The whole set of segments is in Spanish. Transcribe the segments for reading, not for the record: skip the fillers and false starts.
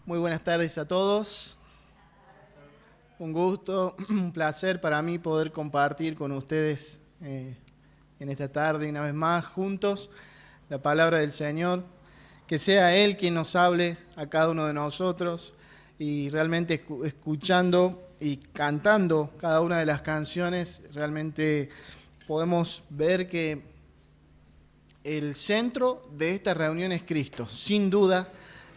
Muy buenas tardes a todos. Un gusto, un placer para mí poder compartir con ustedes en esta tarde, una vez más, juntos, la palabra del Señor. Que sea Él quien nos hable a cada uno de nosotros y realmente escuchando y cantando cada una de las canciones, realmente podemos ver que el centro de esta reunión es Cristo. Sin duda,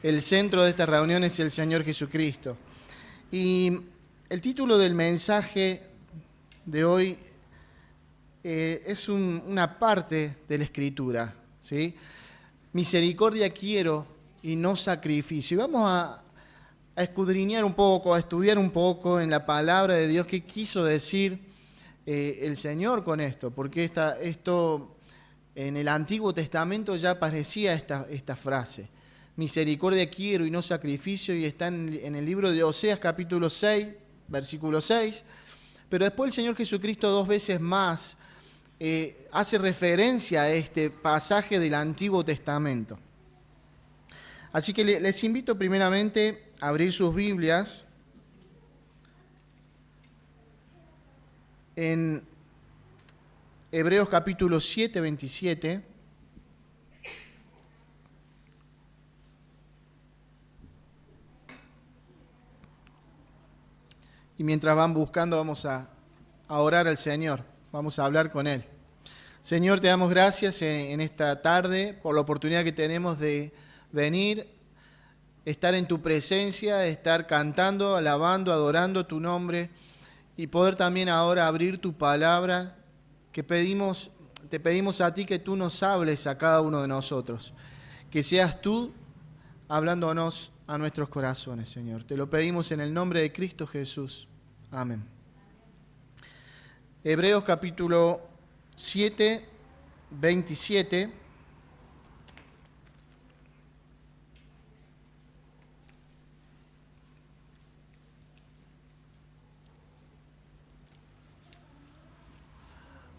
el centro de esta reunión es el Señor Jesucristo. Y el título del mensaje de hoy es una parte de la Escritura, ¿sí? Misericordia quiero y no sacrificio. Y vamos a escudriñar un poco, a estudiar un poco en la palabra de Dios qué quiso decir el Señor con esto. Porque esto en el Antiguo Testamento ya aparecía esta frase. Misericordia quiero y no sacrificio, y está en el libro de Oseas capítulo 6, versículo 6. Pero después el Señor Jesucristo 2 veces más hace referencia a este pasaje del Antiguo Testamento. Así que les invito primeramente a abrir sus Biblias en Hebreos capítulo 7, 27. Y mientras van buscando, vamos a orar al Señor, vamos a hablar con Él. Señor, te damos gracias en esta tarde por la oportunidad que tenemos de venir, estar en tu presencia, estar cantando, alabando, adorando tu nombre y poder también ahora abrir tu palabra, que te pedimos a ti que tú nos hables a cada uno de nosotros, que seas tú hablándonos a nuestros corazones, Señor. Te lo pedimos en el nombre de Cristo Jesús. Amén. Hebreos capítulo 7, 27.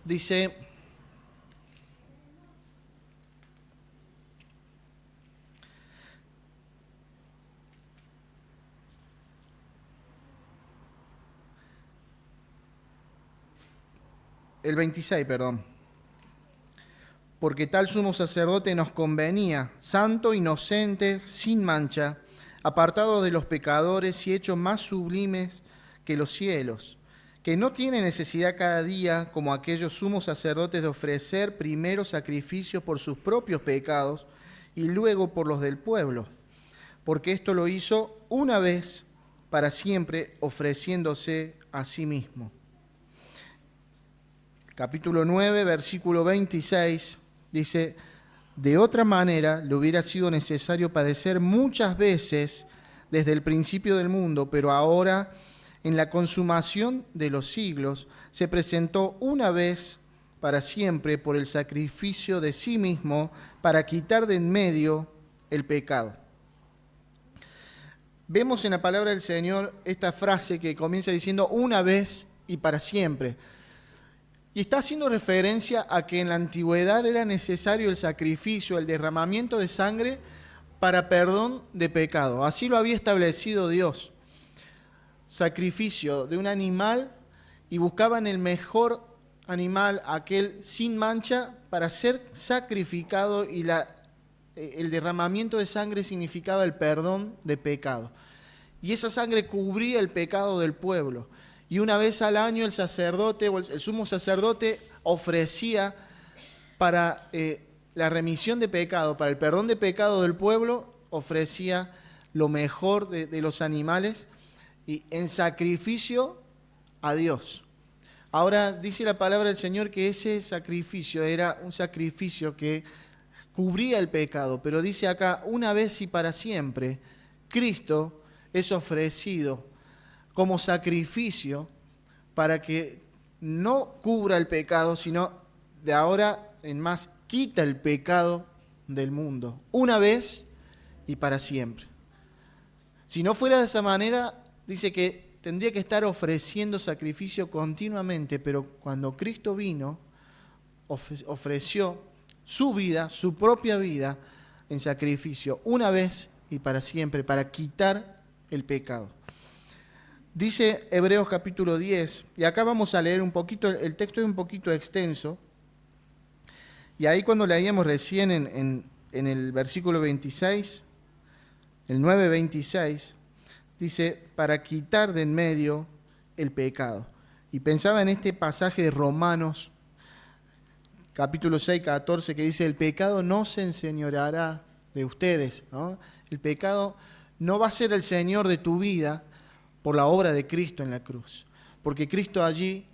Dice: el 26, perdón. Porque tal sumo sacerdote nos convenía, santo, inocente, sin mancha, apartado de los pecadores y hecho más sublimes que los cielos, que no tiene necesidad cada día, como aquellos sumos sacerdotes, de ofrecer primero sacrificios por sus propios pecados y luego por los del pueblo, porque esto lo hizo una vez para siempre, ofreciéndose a sí mismo. Capítulo 9, versículo 26, dice: de otra manera le hubiera sido necesario padecer muchas veces desde el principio del mundo, pero ahora, en la consumación de los siglos, se presentó una vez para siempre por el sacrificio de sí mismo para quitar de en medio el pecado. Vemos en la palabra del Señor esta frase que comienza diciendo una vez y para siempre. Y está haciendo referencia a que en la antigüedad era necesario el sacrificio, el derramamiento de sangre para perdón de pecado. Así lo había establecido Dios. Sacrificio de un animal, y buscaban el mejor animal, aquel sin mancha, para ser sacrificado, y el derramamiento de sangre significaba el perdón de pecado. Y esa sangre cubría el pecado del pueblo. Y una vez al año el sacerdote, o el sumo sacerdote, ofrecía para la remisión de pecado, para el perdón de pecado del pueblo, ofrecía lo mejor de los animales y en sacrificio a Dios. Ahora dice la palabra del Señor que ese sacrificio era un sacrificio que cubría el pecado, pero dice acá, una vez y para siempre, Cristo es ofrecido como sacrificio para que no cubra el pecado, sino de ahora en más quita el pecado del mundo, una vez y para siempre. Si no fuera de esa manera, dice que tendría que estar ofreciendo sacrificio continuamente, pero cuando Cristo vino, ofreció su vida, su propia vida, en sacrificio, una vez y para siempre, para quitar el pecado. Dice Hebreos capítulo 10, y acá vamos a leer un poquito, el texto es un poquito extenso, y ahí cuando leíamos recién en el versículo 26, el 9:26, dice, para quitar de en medio el pecado. Y pensaba en este pasaje de Romanos, capítulo 6:14, que dice, el pecado no se enseñoreará de ustedes, ¿no? El pecado no va a ser el Señor de tu vida por la obra de Cristo en la cruz, porque Cristo allí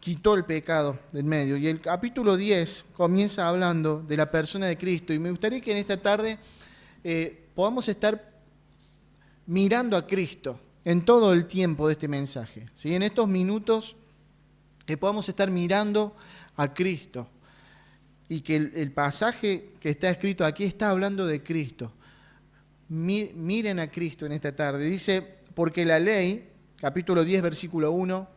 quitó el pecado del medio. Y el capítulo 10 comienza hablando de la persona de Cristo, y me gustaría que en esta tarde podamos estar mirando a Cristo en todo el tiempo de este mensaje, ¿sí? En estos minutos que podamos estar mirando a Cristo, y que el pasaje que está escrito aquí está hablando de Cristo. Miren a Cristo en esta tarde. Dice, porque la ley, capítulo 10, versículo 1,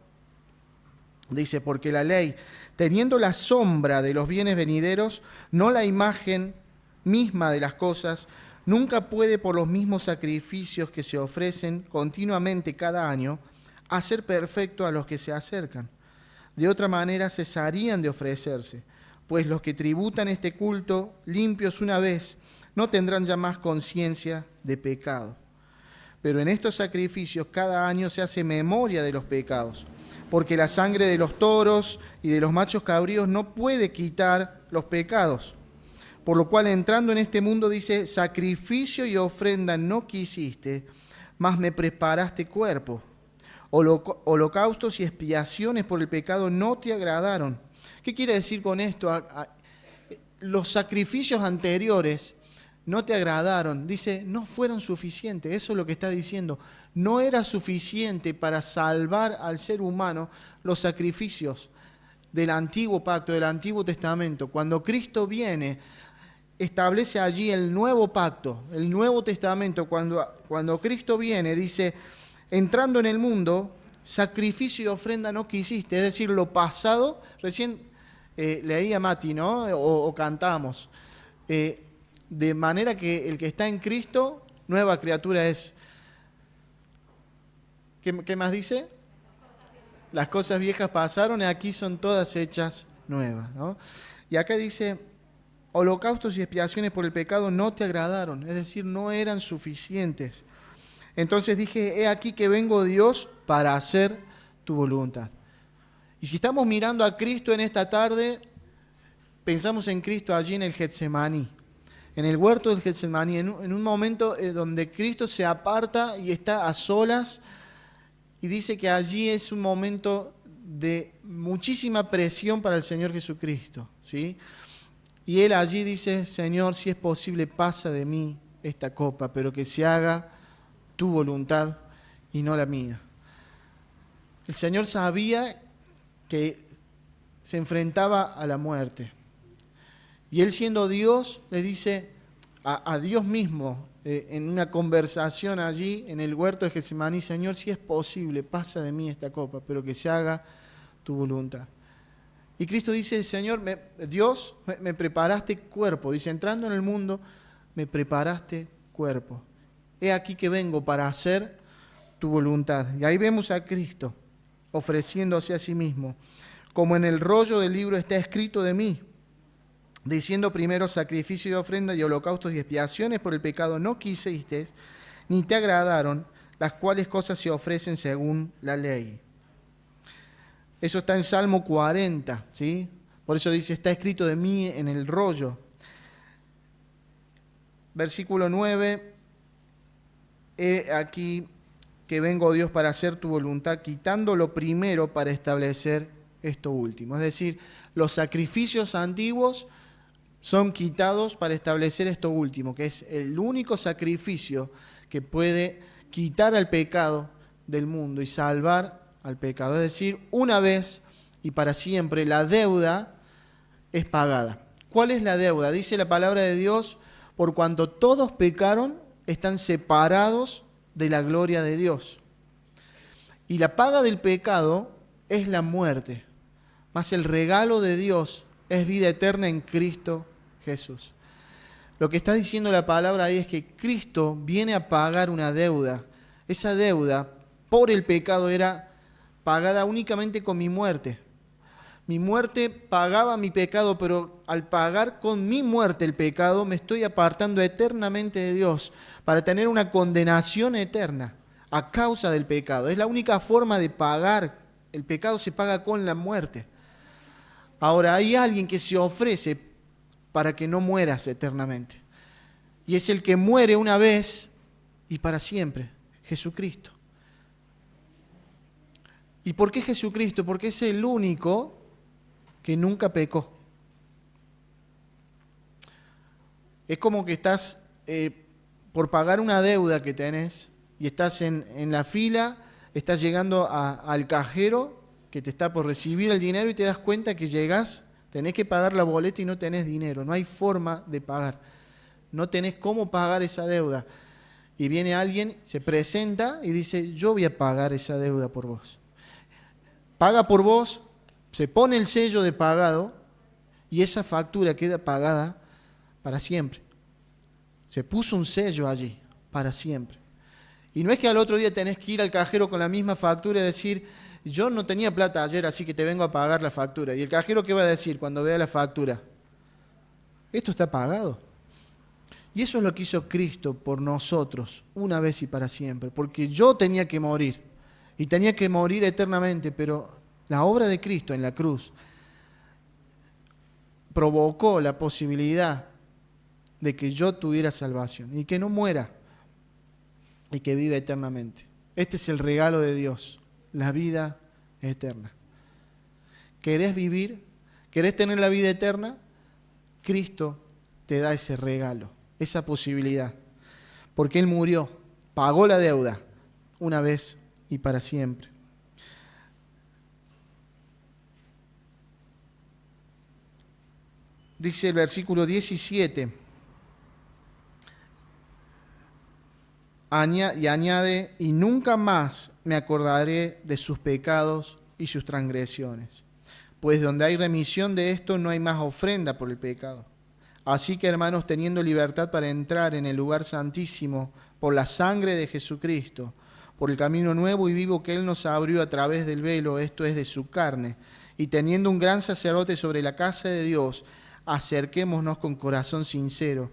dice, porque la ley, teniendo la sombra de los bienes venideros, no la imagen misma de las cosas, nunca puede por los mismos sacrificios que se ofrecen continuamente cada año, hacer perfecto a los que se acercan. De otra manera cesarían de ofrecerse, pues los que tributan este culto, limpios una vez, no tendrán ya más conciencia de pecado. Pero en estos sacrificios cada año se hace memoria de los pecados, porque la sangre de los toros y de los machos cabríos no puede quitar los pecados. Por lo cual, entrando en este mundo, dice, sacrificio y ofrenda no quisiste, mas me preparaste cuerpo. Holocaustos y expiaciones por el pecado no te agradaron. ¿Qué quiere decir con esto? Los sacrificios anteriores no te agradaron. Dice, no fueron suficientes. Eso es lo que está diciendo. No era suficiente para salvar al ser humano los sacrificios del antiguo pacto, del Antiguo Testamento. Cuando Cristo viene, establece allí el nuevo pacto, el Nuevo Testamento. Cuando Cristo viene, dice, entrando en el mundo, sacrificio y ofrenda no quisiste. Es decir, lo pasado, recién leía Mati, ¿no? O cantamos. De manera que el que está en Cristo, nueva criatura es. ¿Qué más dice? Las cosas viejas pasaron y aquí son todas hechas nuevas, ¿no? Y acá dice, holocaustos y expiaciones por el pecado no te agradaron, es decir, no eran suficientes. Entonces dije, he aquí que vengo, Dios, para hacer tu voluntad. Y si estamos mirando a Cristo en esta tarde, pensamos en Cristo allí en el Getsemaní, en el huerto del Getsemaní, en un momento donde Cristo se aparta y está a solas, y dice que allí es un momento de muchísima presión para el Señor Jesucristo, ¿sí? Y Él allí dice, Señor, si es posible, pasa de mí esta copa, pero que se haga tu voluntad y no la mía. El Señor sabía que se enfrentaba a la muerte. Y Él, siendo Dios, le dice a Dios mismo, en una conversación allí en el huerto de Getsemaní, Señor, si es posible, pasa de mí esta copa, pero que se haga tu voluntad. Y Cristo dice, Señor, Dios, me preparaste cuerpo. Dice, entrando en el mundo, me preparaste cuerpo. He aquí que vengo para hacer tu voluntad. Y ahí vemos a Cristo ofreciéndose a sí mismo. Como en el rollo del libro está escrito de mí, diciendo primero sacrificio y ofrenda y holocaustos y expiaciones por el pecado no quisiste, ni te agradaron, las cuales cosas se ofrecen según la ley. Eso está en Salmo 40, ¿sí? Por eso dice, está escrito de mí en el rollo. Versículo 9, he aquí que vengo, Dios, para hacer tu voluntad, quitando lo primero para establecer esto último. Es decir, los sacrificios antiguos son quitados para establecer esto último, que es el único sacrificio que puede quitar al pecado del mundo y salvar al pecado. Es decir, una vez y para siempre la deuda es pagada. ¿Cuál es la deuda? Dice la palabra de Dios, por cuanto todos pecaron, están separados de la gloria de Dios. Y la paga del pecado es la muerte, mas el regalo de Dios es vida eterna en Cristo Jesús. Lo que está diciendo la palabra ahí es que Cristo viene a pagar una deuda. Esa deuda por el pecado era pagada únicamente con mi muerte. Mi muerte pagaba mi pecado, pero al pagar con mi muerte el pecado, me estoy apartando eternamente de Dios para tener una condenación eterna a causa del pecado. Es la única forma de pagar. El pecado se paga con la muerte. Ahora, hay alguien que se ofrece para que no mueras eternamente. Y es el que muere una vez y para siempre, Jesucristo. ¿Y por qué Jesucristo? Porque es el único que nunca pecó. Es como que estás por pagar una deuda que tenés y estás en la fila, estás llegando al cajero que te está por recibir el dinero y te das cuenta que llegás, tenés que pagar la boleta y no tenés dinero, no hay forma de pagar, no tenés cómo pagar esa deuda. Y viene alguien, se presenta y dice, yo voy a pagar esa deuda por vos. Paga por vos, se pone el sello de pagado y esa factura queda pagada para siempre. Se puso un sello allí, para siempre. Y no es que al otro día tenés que ir al cajero con la misma factura y decir, yo no tenía plata ayer, así que te vengo a pagar la factura. ¿Y el cajero qué va a decir cuando vea la factura? Esto está pagado. Y eso es lo que hizo Cristo por nosotros, una vez y para siempre. Porque yo tenía que morir, y tenía que morir eternamente, pero la obra de Cristo en la cruz provocó la posibilidad de que yo tuviera salvación y que no muera y que viva eternamente. Este es el regalo de Dios, la vida eterna. ¿Querés vivir? ¿Querés tener la vida eterna? Cristo te da ese regalo, esa posibilidad, porque Él murió, pagó la deuda una vez y para siempre. Dice el versículo 17, y añade, y nunca más me acordaré de sus pecados y sus transgresiones, pues donde hay remisión de esto no hay más ofrenda por el pecado. Así que, hermanos, teniendo libertad para entrar en el lugar santísimo por la sangre de Jesucristo, por el camino nuevo y vivo que Él nos abrió a través del velo, esto es de su carne, y teniendo un gran sacerdote sobre la casa de Dios, acerquémonos con corazón sincero,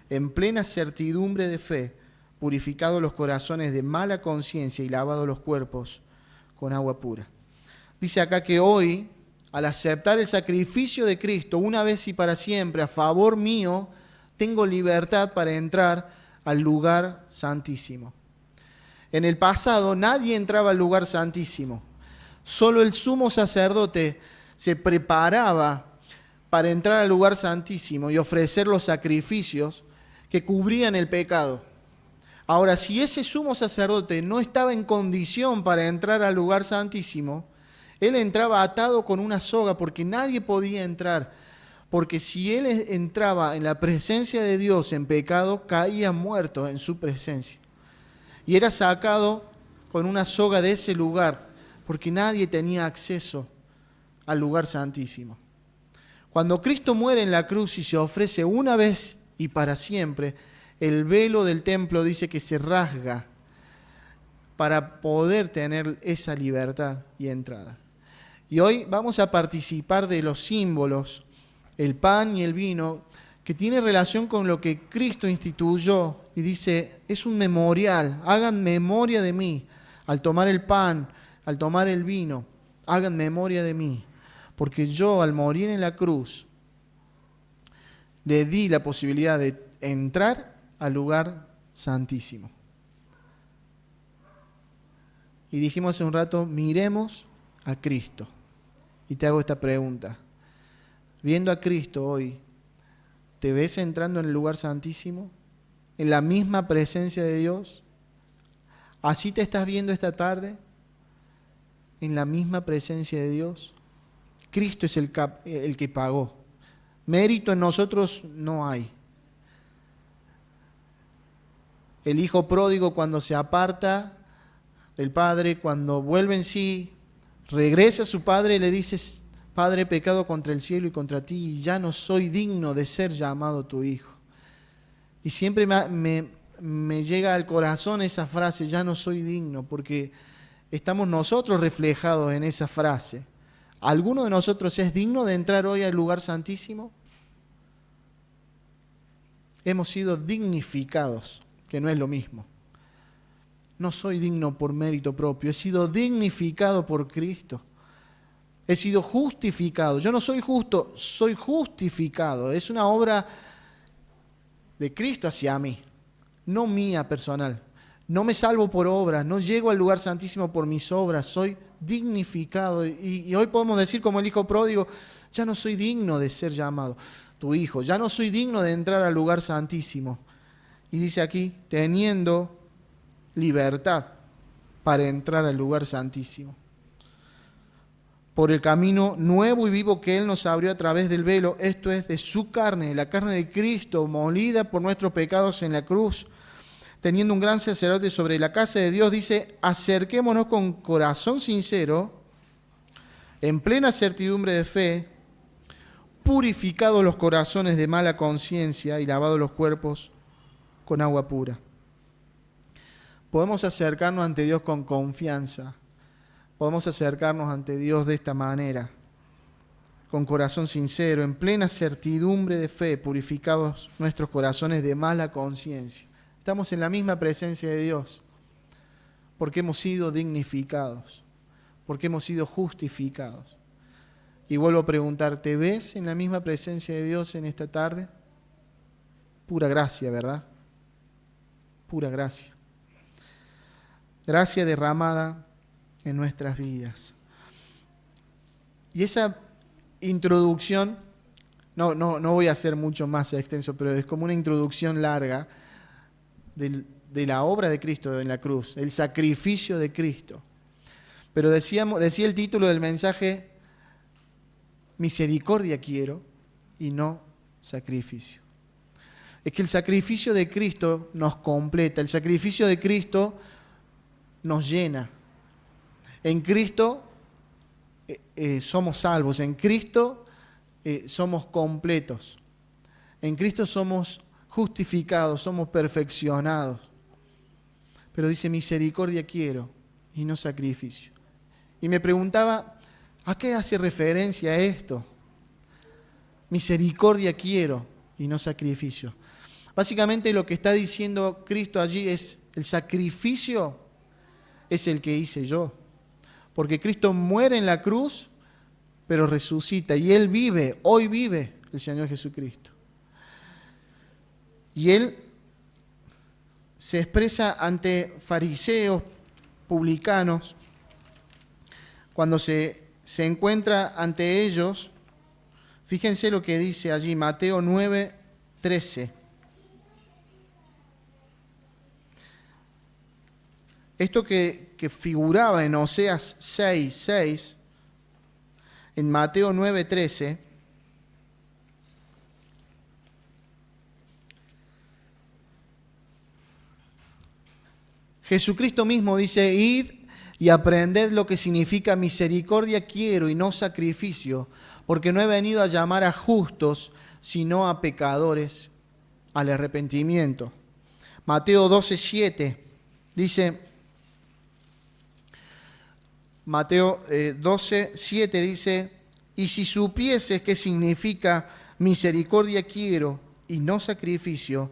en plena certidumbre de fe, purificados los corazones de mala conciencia y lavados los cuerpos con agua pura. Dice acá que hoy, al aceptar el sacrificio de Cristo una vez y para siempre a favor mío, tengo libertad para entrar al lugar santísimo. En el pasado nadie entraba al lugar santísimo. Solo el sumo sacerdote se preparaba para entrar al lugar santísimo y ofrecer los sacrificios que cubrían el pecado. Ahora, si ese sumo sacerdote no estaba en condición para entrar al lugar santísimo, él entraba atado con una soga porque nadie podía entrar. Porque si él entraba en la presencia de Dios en pecado, caía muerto en su presencia. Y era sacado con una soga de ese lugar porque nadie tenía acceso al lugar santísimo. Cuando Cristo muere en la cruz y se ofrece una vez y para siempre, el velo del templo dice que se rasga para poder tener esa libertad y entrada. Y hoy vamos a participar de los símbolos, el pan y el vino, que tiene relación con lo que Cristo instituyó y dice, es un memorial, hagan memoria de mí. Al tomar el pan, al tomar el vino, hagan memoria de mí. Porque yo al morir en la cruz, le di la posibilidad de entrar al lugar santísimo. Y dijimos hace un rato, miremos a Cristo. Y te hago esta pregunta. Viendo a Cristo hoy, ¿te ves entrando en el lugar santísimo? ¿En la misma presencia de Dios? ¿Así te estás viendo esta tarde? ¿En la misma presencia de Dios? Cristo es el que pagó. Mérito en nosotros no hay. El hijo pródigo cuando se aparta El padre, cuando vuelve en sí, regresa a su padre y le dice: Padre, he pecado contra el cielo y contra ti, y ya no soy digno de ser llamado tu hijo. Y siempre me llega al corazón esa frase: ya no soy digno, porque estamos nosotros reflejados en esa frase. ¿Alguno de nosotros es digno de entrar hoy al lugar santísimo? Hemos sido dignificados, que no es lo mismo. No soy digno por mérito propio, he sido dignificado por Cristo. He sido justificado. Yo no soy justo, soy justificado. Es una obra de Cristo hacia mí, no mía personal. No me salvo por obras, no llego al lugar santísimo por mis obras, soy dignificado. Y hoy podemos decir como el hijo pródigo: ya no soy digno de ser llamado tu hijo, ya no soy digno de entrar al lugar santísimo. Y dice aquí: teniendo libertad para entrar al lugar santísimo, por el camino nuevo y vivo que Él nos abrió a través del velo, esto es, de su carne, la carne de Cristo, molida por nuestros pecados en la cruz. Teniendo un gran sacerdote sobre la casa de Dios, dice: acerquémonos con corazón sincero, en plena certidumbre de fe, purificados los corazones de mala conciencia y lavados los cuerpos con agua pura. Podemos acercarnos ante Dios con confianza. Podemos acercarnos ante Dios de esta manera, con corazón sincero, en plena certidumbre de fe, purificados nuestros corazones de mala conciencia. Estamos en la misma presencia de Dios, porque hemos sido dignificados, porque hemos sido justificados. Y vuelvo a preguntar: ¿te ves en la misma presencia de Dios en esta tarde? Pura gracia, ¿verdad? Pura gracia. Gracia derramada en nuestras vidas. Y esa introducción, no voy a hacer mucho más extenso, pero es como una introducción larga de la obra de Cristo en la cruz, el sacrificio de Cristo. Pero decía el título del mensaje: misericordia quiero y no sacrificio. Es que el sacrificio de Cristo nos completa, el sacrificio de Cristo nos llena. En Cristo somos salvos, en Cristo somos completos, en Cristo somos justificados, somos perfeccionados. Pero dice: misericordia quiero y no sacrificio. Y me preguntaba: ¿a qué hace referencia esto? Misericordia quiero y no sacrificio. Básicamente lo que está diciendo Cristo allí es: el sacrificio es el que hice yo. Porque Cristo muere en la cruz, pero resucita. Y Él vive, hoy vive el Señor Jesucristo. Y Él se expresa ante fariseos, publicanos, cuando se encuentra ante ellos. Fíjense lo que dice allí, Mateo 9:13. Esto que figuraba en Oseas 6:6, en Mateo 9:13, Jesucristo mismo dice: id y aprended lo que significa misericordia quiero y no sacrificio, porque no he venido a llamar a justos, sino a pecadores al arrepentimiento. Mateo 12:7 dice: Mateo 12:7 dice: y si supieses qué significa misericordia quiero y no sacrificio,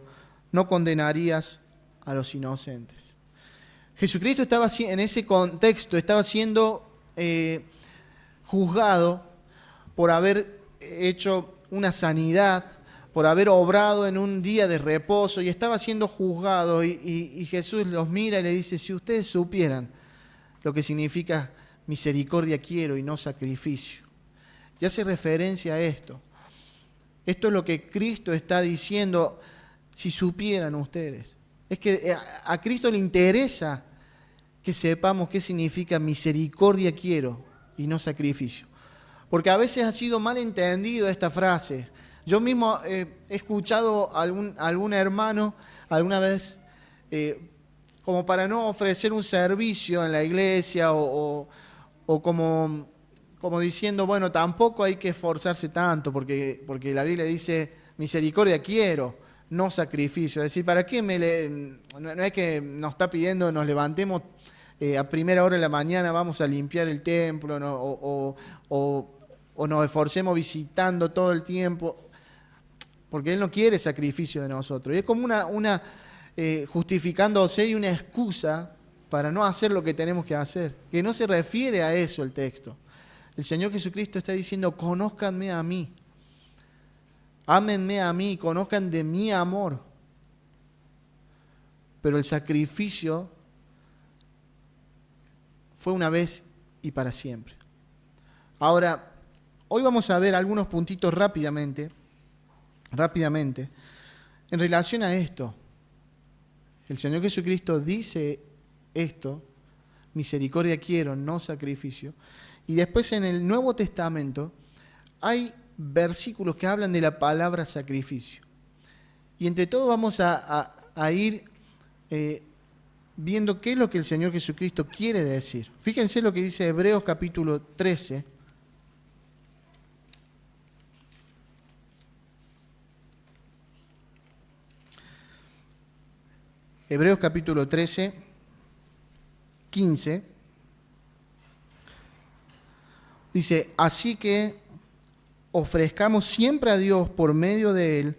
no condenarías a los inocentes. Jesucristo estaba en ese contexto, estaba siendo juzgado por haber hecho una sanidad, por haber obrado en un día de reposo, y estaba siendo juzgado, y Jesús los mira y le dice: si ustedes supieran lo que significa misericordia quiero y no sacrificio. Y hace referencia a esto. Esto es lo que Cristo está diciendo: si supieran ustedes. Es que a Cristo le interesa que sepamos qué significa misericordia quiero y no sacrificio. Porque a veces ha sido mal entendido esta frase. Yo mismo he escuchado a algún hermano alguna vez como para no ofrecer un servicio en la iglesia o como diciendo, bueno, tampoco hay que esforzarse tanto, porque la Biblia dice, misericordia quiero, no sacrificio. Es decir, ¿para qué no es que nos está pidiendo nos levantemos a primera hora de la mañana, vamos a limpiar el templo, ¿no? o nos esforcemos visitando todo el tiempo, porque Él no quiere sacrificio de nosotros. Y es como una justificándose y una excusa para no hacer lo que tenemos que hacer, que no se refiere a eso el texto. El Señor Jesucristo está diciendo, conózcanme a mí, ámenme a mí, conozcan de mi amor. Pero el sacrificio fue una vez y para siempre. Ahora, hoy vamos a ver algunos puntitos rápidamente, en relación a esto. El Señor Jesucristo dice esto, misericordia quiero, no sacrificio. Y después en el Nuevo Testamento hay versículos que hablan de la palabra sacrificio. Y entre todos vamos a ir viendo qué es lo que el Señor Jesucristo quiere decir. Fíjense lo que dice Hebreos capítulo 13. Hebreos capítulo 13, 15. Dice, así que ofrezcamos siempre a Dios por medio de Él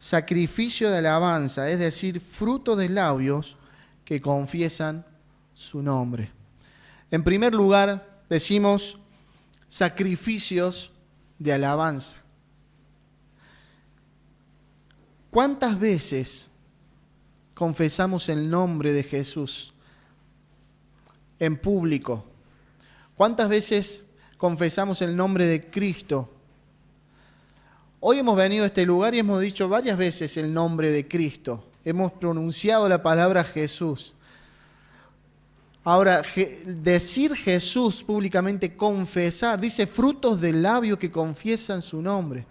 sacrificio de alabanza, es decir, fruto de labios que confiesan su nombre. En primer lugar, decimos sacrificios de alabanza. ¿Cuántas veces confesamos el nombre de Jesús en público? ¿Cuántas veces confesamos el nombre de Cristo? Hoy hemos venido a este lugar y hemos dicho varias veces el nombre de Cristo. Hemos pronunciado la palabra Jesús. Ahora, decir Jesús públicamente, confesar, dice frutos del labio que confiesan su nombre.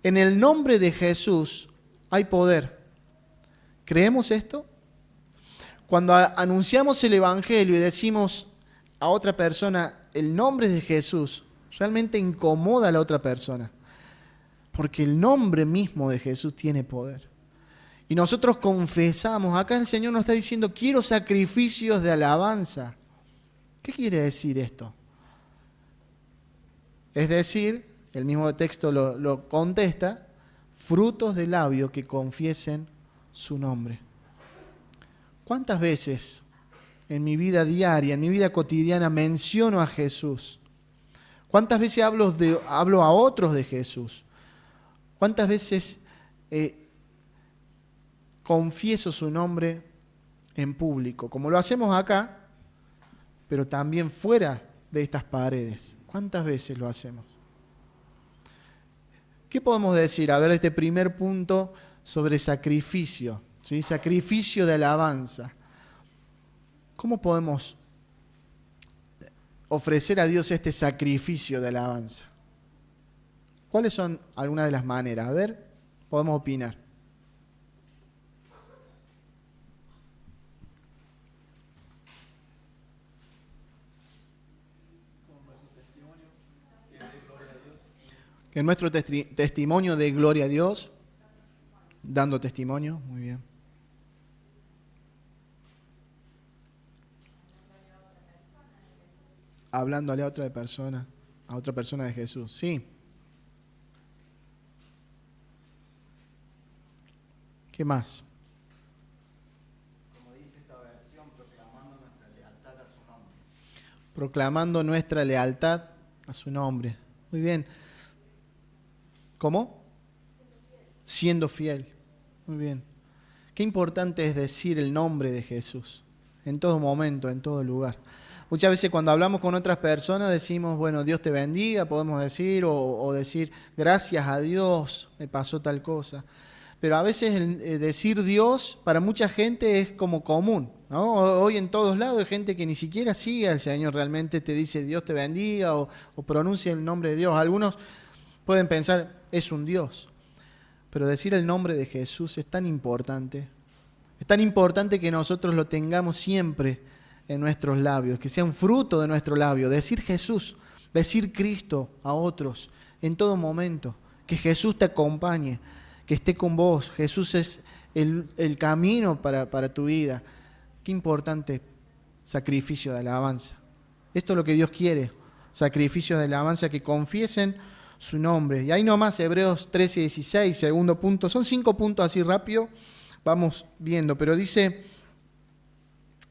En el nombre de Jesús hay poder. ¿Creemos esto? Cuando anunciamos el Evangelio y decimos a otra persona el nombre de Jesús, realmente incomoda a la otra persona. Porque el nombre mismo de Jesús tiene poder. Y nosotros confesamos, acá el Señor nos está diciendo, quiero sacrificios de alabanza. ¿Qué quiere decir esto? Es decir, el mismo texto lo contesta, frutos de labio que confiesen su nombre. ¿Cuántas veces en mi vida diaria, en mi vida cotidiana, menciono a Jesús? ¿Cuántas veces hablo a otros de Jesús? ¿Cuántas veces confieso su nombre en público? Como lo hacemos acá, pero también fuera de estas paredes. ¿Cuántas veces lo hacemos? ¿Qué podemos decir? A ver, este primer punto sobre sacrificio, ¿sí? Sacrificio de alabanza. ¿Cómo podemos ofrecer a Dios este sacrificio de alabanza? ¿Cuáles son algunas de las maneras? A ver, podemos opinar. Que nuestro testimonio de gloria a Dios, dando testimonio, muy bien. Hablándole a otra persona de Jesús, sí. ¿Qué más? Como dice esta versión, proclamando nuestra lealtad a su nombre. Proclamando nuestra lealtad a su nombre. Muy bien. ¿Cómo? Siendo fiel. Muy bien. Qué importante es decir el nombre de Jesús. En todo momento, en todo lugar. Muchas veces cuando hablamos con otras personas decimos, bueno, Dios te bendiga, podemos decir, o decir, gracias a Dios me pasó tal cosa. Pero a veces decir Dios para mucha gente es como común, ¿no? Hoy en todos lados hay gente que ni siquiera sigue al Señor, realmente te dice Dios te bendiga o pronuncia el nombre de Dios. Algunos pueden pensar, es un Dios. Pero decir el nombre de Jesús es tan importante Es tan importante que nosotros lo tengamos siempre en nuestros labios, que sea un fruto de nuestro labio, decir Jesús, decir Cristo a otros en todo momento, que Jesús te acompañe, que esté con vos. Jesús es el camino para tu vida. Qué importante sacrificio de alabanza. Esto es lo que Dios quiere, sacrificios de alabanza que confiesen su nombre. Y ahí nomás Hebreos 13:16, segundo punto. Son 5 puntos así rápido, vamos viendo, pero dice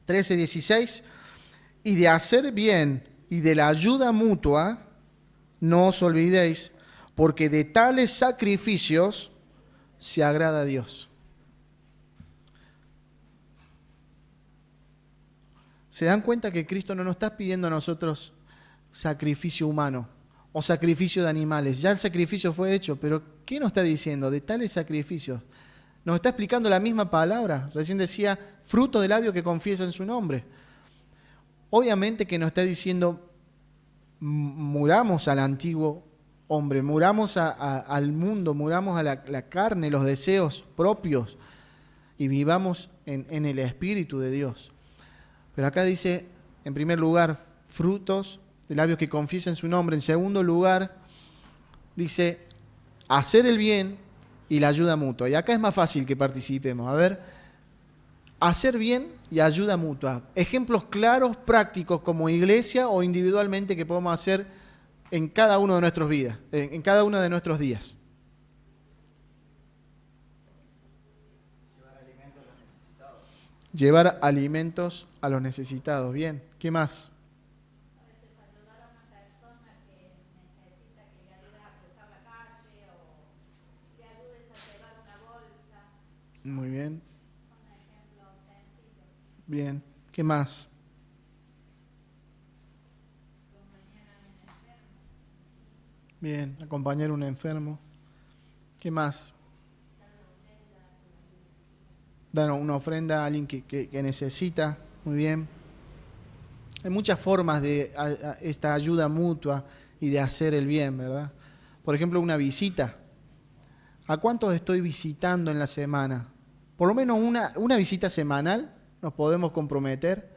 13:16, y de hacer bien y de la ayuda mutua, no os olvidéis, porque de tales sacrificios se agrada a Dios. ¿Se dan cuenta que Cristo no nos está pidiendo a nosotros sacrificio humano o sacrificio de animales? Ya el sacrificio fue hecho, pero ¿qué nos está diciendo? De tales sacrificios. Nos está explicando la misma palabra. Recién decía, fruto de labio que confiesa en su nombre. Obviamente que nos está diciendo, muramos al antiguo hombre, muramos al mundo, muramos a la carne, los deseos propios, y vivamos en el Espíritu de Dios. Pero acá dice, en primer lugar, frutos de labios que confiesen su nombre. En segundo lugar, dice, hacer el bien y la ayuda mutua. Y acá es más fácil que participemos. A ver, hacer bien y ayuda mutua. Ejemplos claros, prácticos, como iglesia o individualmente, que podemos hacer en cada uno de nuestras vidas, en cada uno de nuestros días. Llevar alimentos a los necesitados. Bien, ¿qué más? A veces ayudar a una persona que necesita que le ayudes a cruzar la calle o le ayudes a llevar una bolsa. Muy bien. Son ejemplos sencillos. Bien, ¿qué más? Acompañar a un enfermo. Bien, acompañar a un enfermo. ¿Qué más? Dar una ofrenda a alguien que necesita. Muy bien. Hay muchas formas de esta ayuda mutua y de hacer el bien, ¿verdad? Por ejemplo, una visita. ¿A cuántos estoy visitando en la semana? Por lo menos una visita semanal nos podemos comprometer.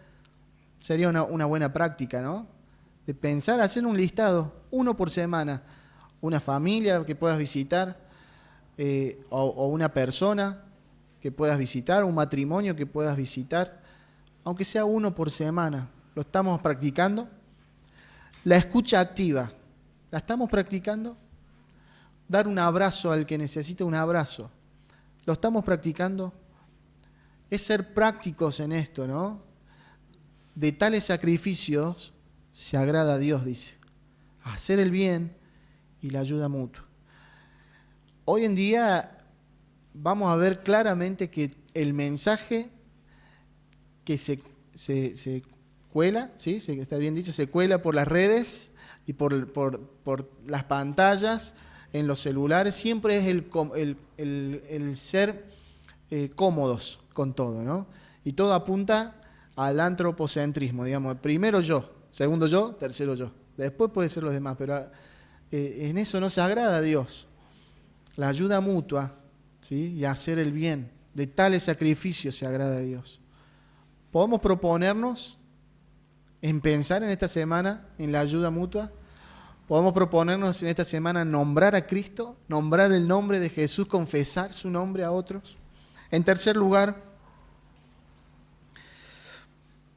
Sería una buena práctica, ¿no? De pensar, hacer un listado, 1 por semana. Una familia que puedas visitar, o una persona que puedas visitar, un matrimonio que puedas visitar, aunque sea 1 por semana. ¿Lo estamos practicando? La escucha activa, ¿la estamos practicando? Dar un abrazo al que necesita un abrazo, ¿lo estamos practicando? Es ser prácticos en esto, ¿no? De tales sacrificios se agrada a Dios, dice. Hacer el bien y la ayuda mutua. Hoy en día vamos a ver claramente que el mensaje que se cuela, ¿sí? Está bien dicho, se cuela por las redes y por las pantallas, en los celulares, siempre es el ser cómodos con todo, ¿no? Y todo apunta al antropocentrismo, digamos, primero yo, segundo yo, tercero yo. Después puede ser los demás, pero en eso no se agrada a Dios. La ayuda mutua, ¿sí? Y hacer el bien, de tales sacrificios se agrada a Dios. ¿Podemos proponernos en pensar en esta semana en la ayuda mutua? ¿Podemos proponernos en esta semana nombrar a Cristo, nombrar el nombre de Jesús, confesar su nombre a otros? En tercer lugar,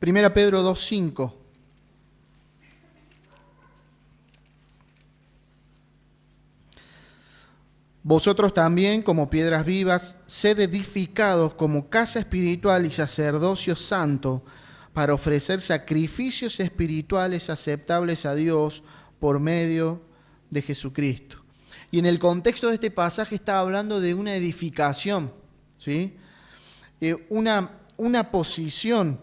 1 Pedro 2:5. Vosotros también, como piedras vivas, sed edificados como casa espiritual y sacerdocio santo, para ofrecer sacrificios espirituales aceptables a Dios por medio de Jesucristo. Y en el contexto de este pasaje está hablando de una edificación, ¿sí? Una posición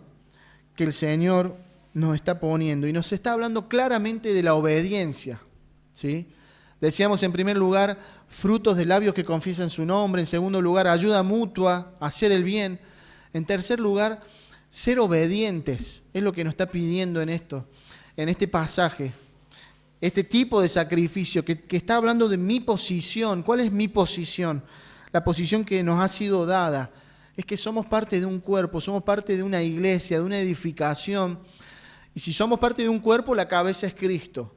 que el Señor nos está poniendo, y nos está hablando claramente de la obediencia, ¿sí? Decíamos en primer lugar, frutos de labios que confiesan su nombre. En segundo lugar, ayuda mutua, hacer el bien. En tercer lugar, ser obedientes. Es lo que nos está pidiendo en este pasaje. Este tipo de sacrificio que está hablando de mi posición. ¿Cuál es mi posición? La posición que nos ha sido dada. es que somos parte de un cuerpo, somos parte de una iglesia, de una edificación. Y si somos parte de un cuerpo, la cabeza es Cristo.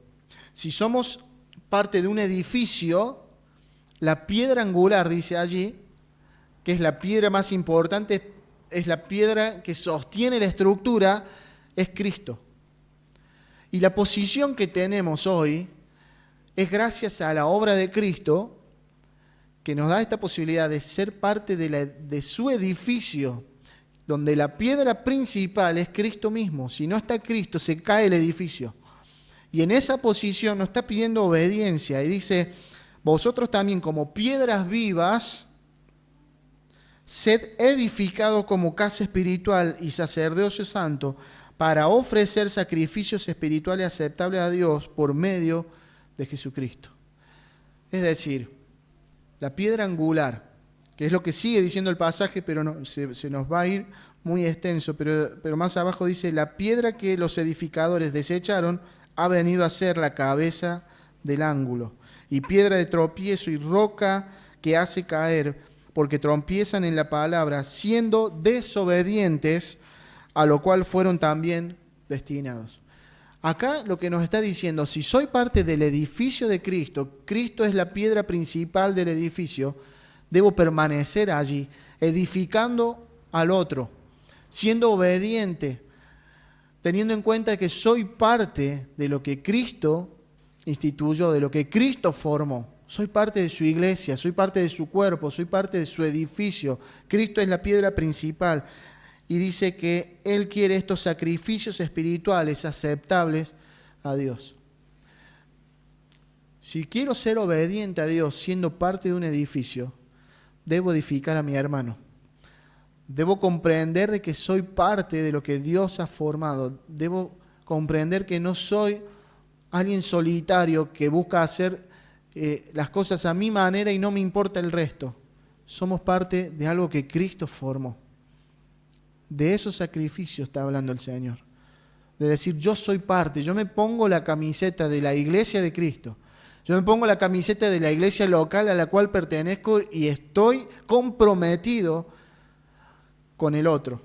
Si somos parte de un edificio, la piedra angular, dice allí, que es la piedra más importante, es la piedra que sostiene la estructura, es Cristo. Y la posición que tenemos hoy es gracias a la obra de Cristo, que nos da esta posibilidad de ser parte de su edificio, donde la piedra principal es Cristo mismo. Si no está Cristo, se cae el edificio. Y en esa posición nos está pidiendo obediencia y dice, vosotros también como piedras vivas, sed edificados como casa espiritual y sacerdocio santo para ofrecer sacrificios espirituales aceptables a Dios por medio de Jesucristo. Es decir, la piedra angular, que es lo que sigue diciendo el pasaje, pero no, se nos va a ir muy extenso, pero más abajo dice, la piedra que los edificadores desecharon ha venido a ser la cabeza del ángulo, y piedra de tropiezo y roca que hace caer, porque tropiezan en la palabra, siendo desobedientes, a lo cual fueron también destinados. Acá lo que nos está diciendo, si soy parte del edificio de Cristo, Cristo es la piedra principal del edificio, debo permanecer allí, edificando al otro, siendo obediente, teniendo en cuenta que soy parte de lo que Cristo instituyó, de lo que Cristo formó. Soy parte de su iglesia, soy parte de su cuerpo, soy parte de su edificio. Cristo es la piedra principal. Y dice que Él quiere estos sacrificios espirituales aceptables a Dios. Si quiero ser obediente a Dios siendo parte de un edificio, debo edificar a mi hermano. Debo comprender de que soy parte de lo que Dios ha formado. Debo comprender que no soy alguien solitario que busca hacer las cosas a mi manera y no me importa el resto. Somos parte de algo que Cristo formó. De esos sacrificios está hablando el Señor. De decir, yo soy parte, yo me pongo la camiseta de la iglesia de Cristo. Yo me pongo la camiseta de la iglesia local a la cual pertenezco y estoy comprometido con el otro.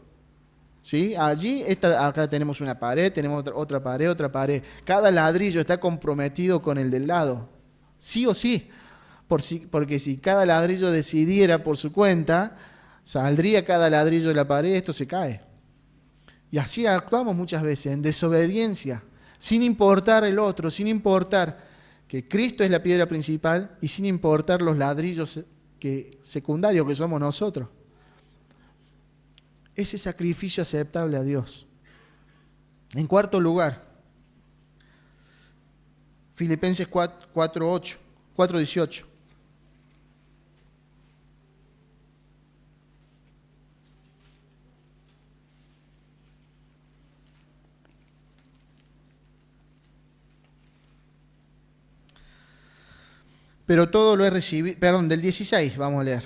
¿Sí? Allí, acá tenemos una pared, tenemos otra pared. Cada ladrillo está comprometido con el del lado. Sí o sí. Porque si cada ladrillo decidiera por su cuenta, saldría cada ladrillo de la pared, esto se cae. Y así actuamos muchas veces, en desobediencia, sin importar el otro, sin importar que Cristo es la piedra principal y sin importar los ladrillos secundarios que somos nosotros. Ese sacrificio aceptable a Dios. En cuarto lugar, Filipenses 4:18. Pero todo lo he recibido, del 16, vamos a leer.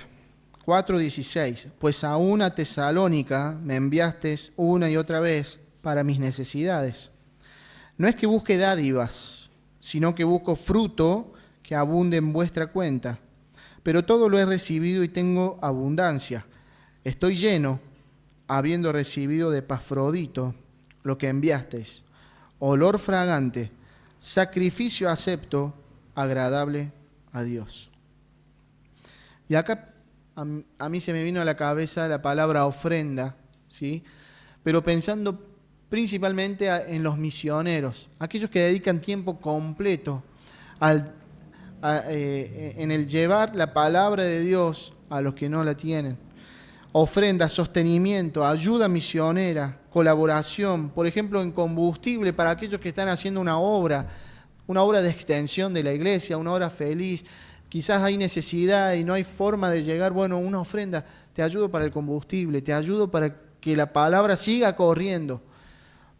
4:16. Pues aún a Tesalónica me enviaste una y otra vez para mis necesidades. No es que busque dádivas, sino que busco fruto que abunde en vuestra cuenta. Pero todo lo he recibido y tengo abundancia. Estoy lleno, habiendo recibido de Epafrodito lo que enviasteis. Olor fragante, sacrificio acepto, agradable a Dios. Y acá a mí se me vino a la cabeza la palabra ofrenda, ¿sí? Pero pensando principalmente en los misioneros, aquellos que dedican tiempo completo en el llevar la palabra de Dios a los que no la tienen. Ofrenda, sostenimiento, ayuda misionera, colaboración, por ejemplo en combustible para aquellos que están haciendo una obra de extensión de la iglesia, una obra feliz. Quizás hay necesidad y no hay forma de llegar, una ofrenda, te ayudo para el combustible, te ayudo para que la palabra siga corriendo.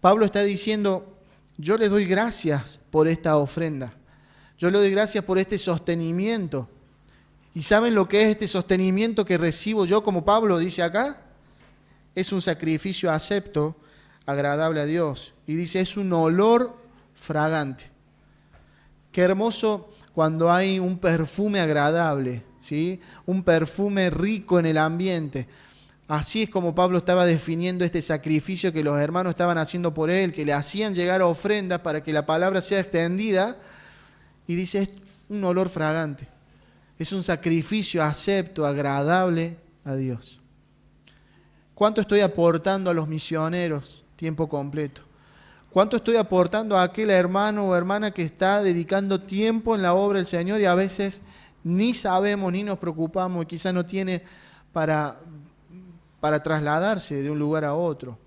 Pablo está diciendo, yo les doy gracias por esta ofrenda, yo le doy gracias por este sostenimiento. ¿Y saben lo que es este sostenimiento que recibo yo, como Pablo dice acá? Es un sacrificio acepto, agradable a Dios. Y dice, es un olor fragante. Qué hermoso cuando hay un perfume agradable, ¿sí? Un perfume rico en el ambiente. Así es como Pablo estaba definiendo este sacrificio que los hermanos estaban haciendo por él, que le hacían llegar ofrendas para que la palabra sea extendida. Y dice, es un olor fragante. Es un sacrificio acepto, agradable a Dios. ¿Cuánto estoy aportando a los misioneros tiempo completo? ¿Cuánto estoy aportando a aquel hermano o hermana que está dedicando tiempo en la obra del Señor y a veces ni sabemos ni nos preocupamos y quizás no tiene para trasladarse de un lugar a otro,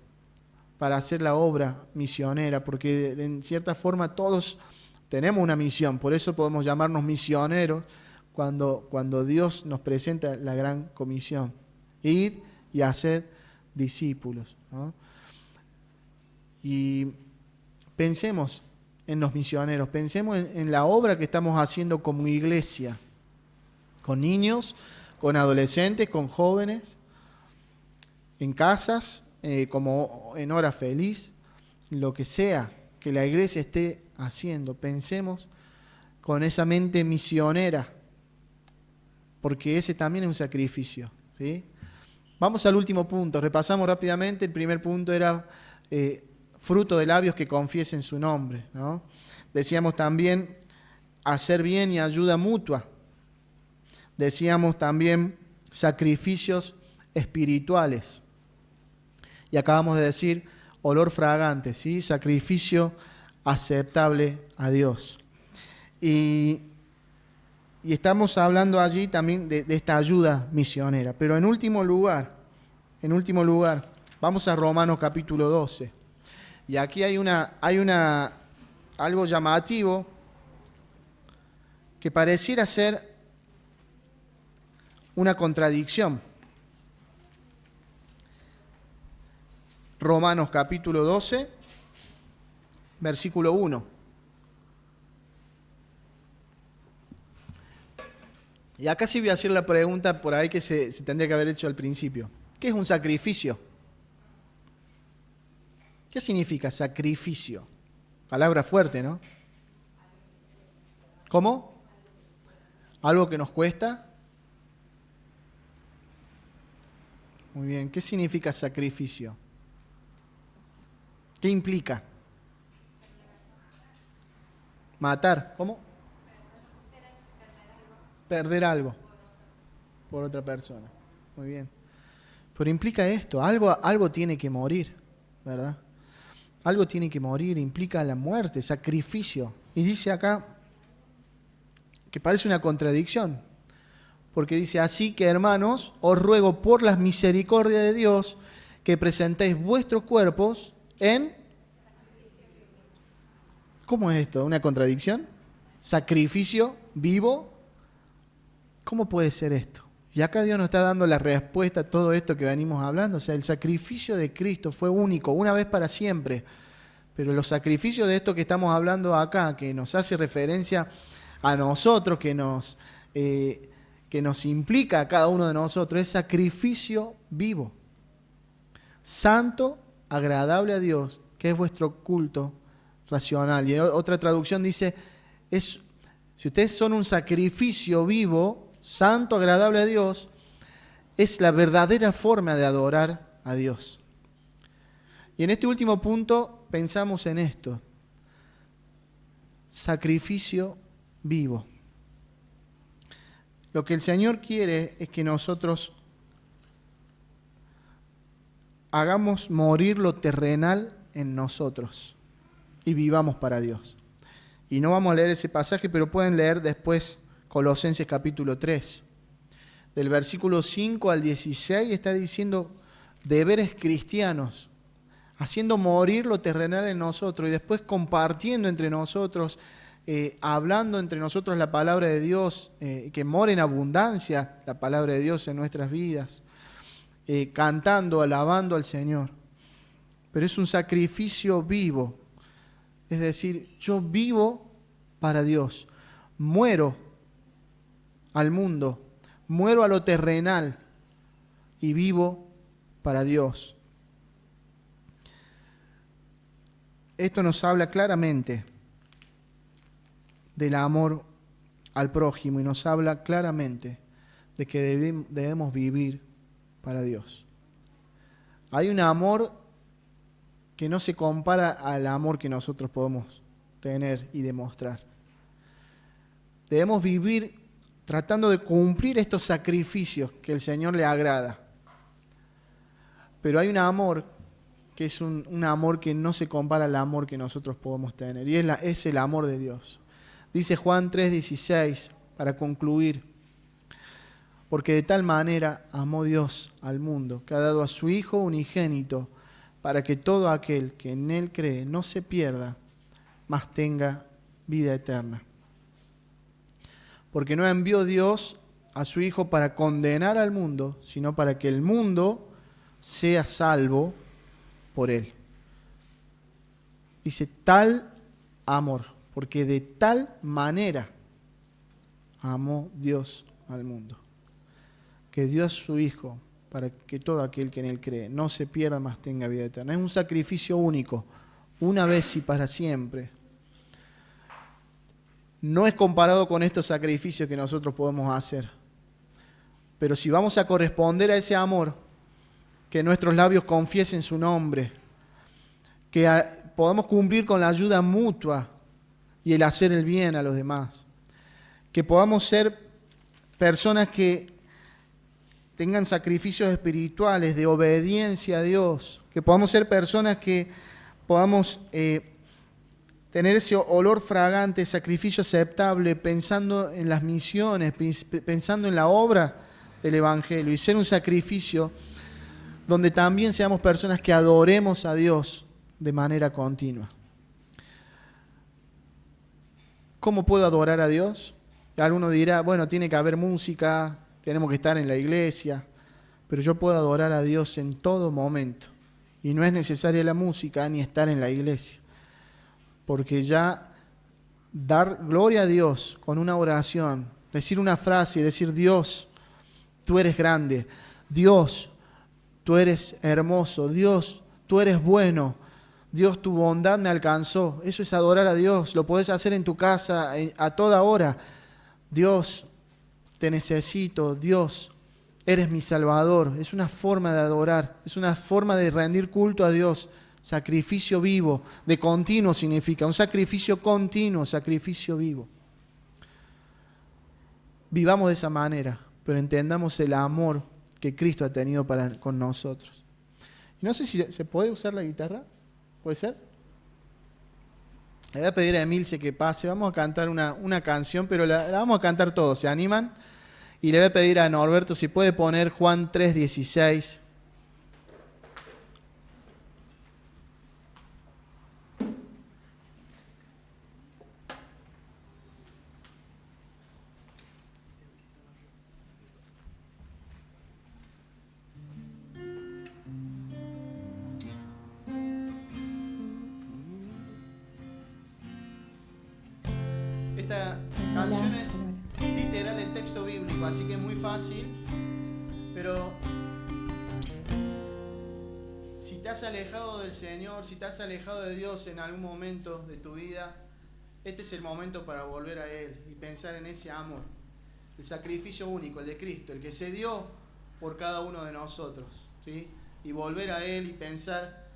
para hacer la obra misionera? Porque en cierta forma todos tenemos una misión, por eso podemos llamarnos misioneros cuando Dios nos presenta la gran comisión. Id y hacer discípulos, ¿no? Y pensemos en los misioneros, pensemos en la obra que estamos haciendo como iglesia, con niños, con adolescentes, con jóvenes, en casas, como en hora feliz, lo que sea que la iglesia esté haciendo. Pensemos con esa mente misionera, porque ese también es un sacrificio, ¿sí? Vamos al último punto, repasamos rápidamente. El primer punto era fruto de labios que confiesen su nombre, ¿no? Decíamos también hacer bien y ayuda mutua. Decíamos también sacrificios espirituales. Y acabamos de decir olor fragante, ¿sí? Sacrificio aceptable a Dios. Y estamos hablando allí también de esta ayuda misionera. Pero en último lugar, vamos a Romanos capítulo 12. Y aquí hay algo llamativo que pareciera ser una contradicción. Romanos capítulo 12, versículo 1. Y acá sí voy a hacer la pregunta por ahí que se tendría que haber hecho al principio. ¿Qué es un sacrificio? ¿Qué significa sacrificio? Palabra fuerte, ¿no? ¿Cómo? ¿Algo que nos cuesta? Muy bien. ¿Qué significa sacrificio? ¿Qué implica? Matar. ¿Cómo? Perder algo por otra persona. Muy bien. Pero implica esto, algo tiene que morir, ¿verdad? Algo tiene que morir, implica la muerte, sacrificio. Y dice acá que parece una contradicción, porque dice, así que hermanos, os ruego por las misericordias de Dios que presentéis vuestros cuerpos en... ¿Cómo es esto? ¿Una contradicción? ¿Sacrificio vivo? ¿Cómo puede ser esto? Y acá Dios nos está dando la respuesta a todo esto que venimos hablando. O sea, el sacrificio de Cristo fue único, una vez para siempre. Pero los sacrificios de esto que estamos hablando acá, que nos hace referencia a nosotros, que nos implica a cada uno de nosotros, es sacrificio vivo, santo, agradable a Dios, que es vuestro culto racional. Y otra traducción dice, si ustedes son un sacrificio vivo, santo, agradable a Dios, es la verdadera forma de adorar a Dios. Y en este último punto pensamos en esto, sacrificio vivo. Lo que el Señor quiere es que nosotros hagamos morir lo terrenal en nosotros y vivamos para Dios. Y no vamos a leer ese pasaje, pero pueden leer después Colosenses capítulo 3. Del versículo 5 al 16 está diciendo deberes cristianos, haciendo morir lo terrenal en nosotros y después compartiendo entre nosotros, hablando entre nosotros la palabra de Dios, que more en abundancia la palabra de Dios en nuestras vidas, cantando, alabando al Señor. Pero es un sacrificio vivo, es decir, yo vivo para Dios, muero al mundo, muero a lo terrenal y vivo para Dios. Esto nos habla claramente del amor al prójimo y nos habla claramente de que debemos vivir para Dios. Hay un amor que no se compara al amor que nosotros podemos tener y demostrar. Debemos vivir tratando de cumplir estos sacrificios que el Señor le agrada. Pero hay un amor que es un amor que no se compara al amor que nosotros podemos tener. Y es el amor de Dios. Dice Juan 3:16, para concluir: porque de tal manera amó Dios al mundo, que ha dado a su Hijo unigénito, para que todo aquel que en Él cree no se pierda, mas tenga vida eterna. Porque no envió Dios a su Hijo para condenar al mundo, sino para que el mundo sea salvo por Él. Dice tal amor, porque de tal manera amó Dios al mundo, que dio a su Hijo para que todo aquel que en Él cree no se pierda, mas tenga vida eterna. Es un sacrificio único, una vez y para siempre. No es comparado con estos sacrificios que nosotros podemos hacer. Pero si vamos a corresponder a ese amor, que nuestros labios confiesen su nombre, que podamos cumplir con la ayuda mutua y el hacer el bien a los demás, que podamos ser personas que tengan sacrificios espirituales de obediencia a Dios, que podamos ser personas que podamos tener ese olor fragante, sacrificio aceptable, pensando en las misiones, pensando en la obra del Evangelio, y ser un sacrificio donde también seamos personas que adoremos a Dios de manera continua. ¿Cómo puedo adorar a Dios? Alguno dirá, bueno, tiene que haber música, tenemos que estar en la iglesia, pero yo puedo adorar a Dios en todo momento. Y no es necesaria la música ni estar en la iglesia, porque ya dar gloria a Dios con una oración, decir una frase, decir: Dios, tú eres grande, Dios, tú eres hermoso, Dios, tú eres bueno, Dios, tu bondad me alcanzó. Eso es adorar a Dios. Lo podés hacer en tu casa a toda hora. Dios, te necesito, Dios, eres mi Salvador. Es una forma de adorar, es una forma de rendir culto a Dios. Sacrificio vivo, de continuo significa, un sacrificio continuo, sacrificio vivo. Vivamos de esa manera, pero entendamos el amor que Cristo ha tenido con nosotros. Y no sé si se puede usar la guitarra, ¿puede ser? Le voy a pedir a Emilce que pase, vamos a cantar una canción, pero la vamos a cantar todos, ¿se animan? Y le voy a pedir a Norberto si puede poner Juan 3:16. Esta canción es literal el texto bíblico, así que es muy fácil, pero si te has alejado del Señor, si te has alejado de Dios en algún momento de tu vida, este es el momento para volver a Él y pensar en ese amor, el sacrificio único, el de Cristo, el que se dio por cada uno de nosotros, ¿sí? Y volver a Él y pensar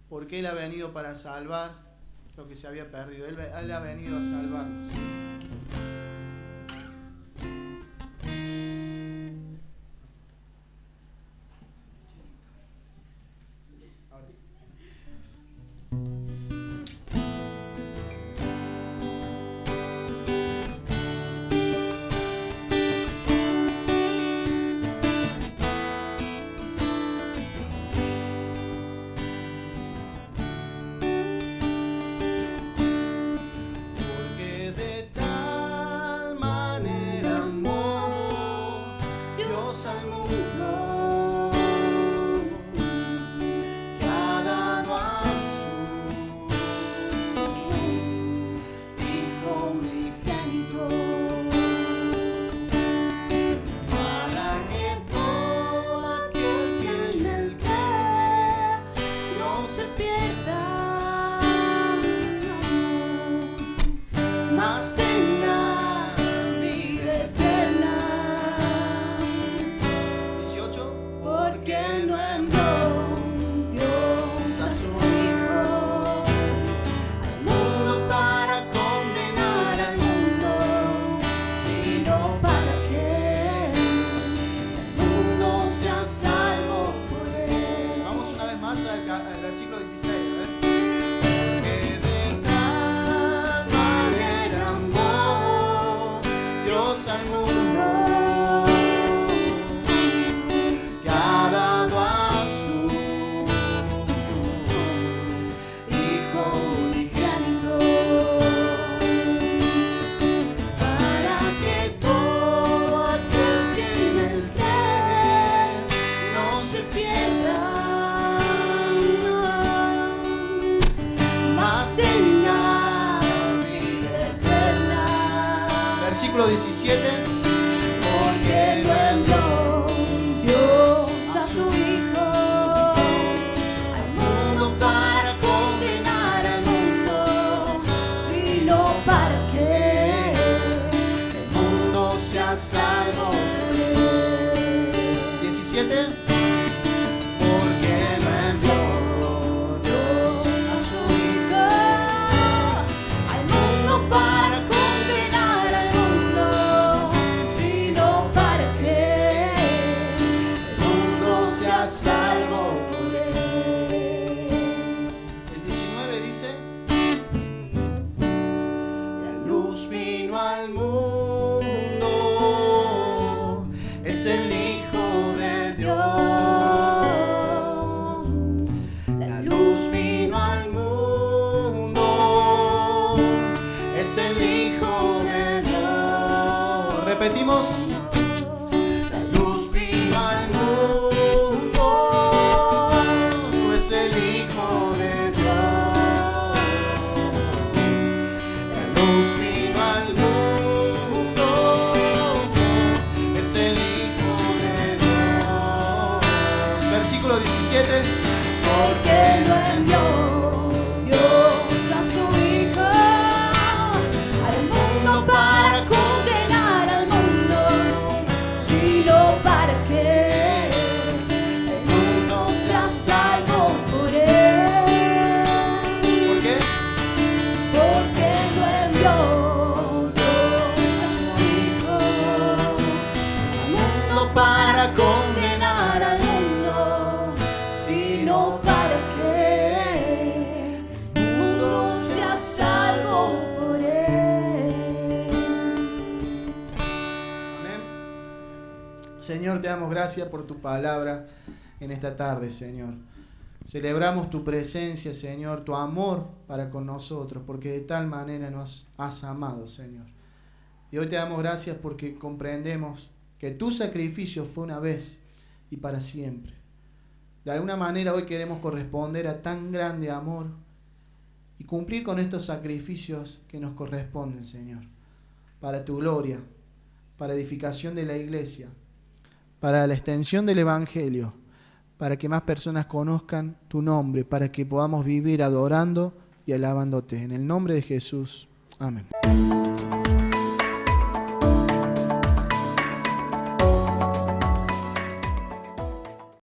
por qué Él ha venido para salvar lo que se había perdido. Él ha venido a salvarnos. Porque de para que el mundo sea salvo por él. Vamos una vez más al versículo 16, a ver. Que de tal manera amó Dios al mundo, que ha dado a su Hijo Unigénito, para que todo aquel que en él cree no se pierda, mas tenga vida eterna. Versículo 17. Porque lo envió Dios a su Hijo al mundo para condenar al mundo, sino para que el mundo sea salvo por él. 17. Porque lo envió Dios a su Hijo al mundo para condenar al mundo, sino para que el mundo sea salvo por él. El 19 dice: la luz vino al mundo, es el Hijo de Dios. La luz vino al mundo, es el Hijo de Dios. Repetimos. La luz vino al mundo, es el Hijo de Dios. La luz vino al mundo, es el Hijo de Dios. Versículo 17. Porque lo envió Dios a su Hijo al mundo para condenar al mundo, sino para que el mundo sea salvo por él. ¿Por qué? Porque lo envió Dios a su Hijo al mundo para condenar al mundo, sino para que el mundo sea salvo por él. Amén. Señor, te damos gracias por tu palabra en esta tarde, Señor. Celebramos tu presencia, Señor, tu amor para con nosotros, porque de tal manera nos has amado, Señor. Y hoy te damos gracias porque comprendemos que tu sacrificio fue una vez y para siempre. De alguna manera hoy queremos corresponder a tan grande amor y cumplir con estos sacrificios que nos corresponden, Señor, para tu gloria, para edificación de la iglesia, para la extensión del Evangelio, para que más personas conozcan tu nombre, para que podamos vivir adorando y alabándote. En el nombre de Jesús. Amén.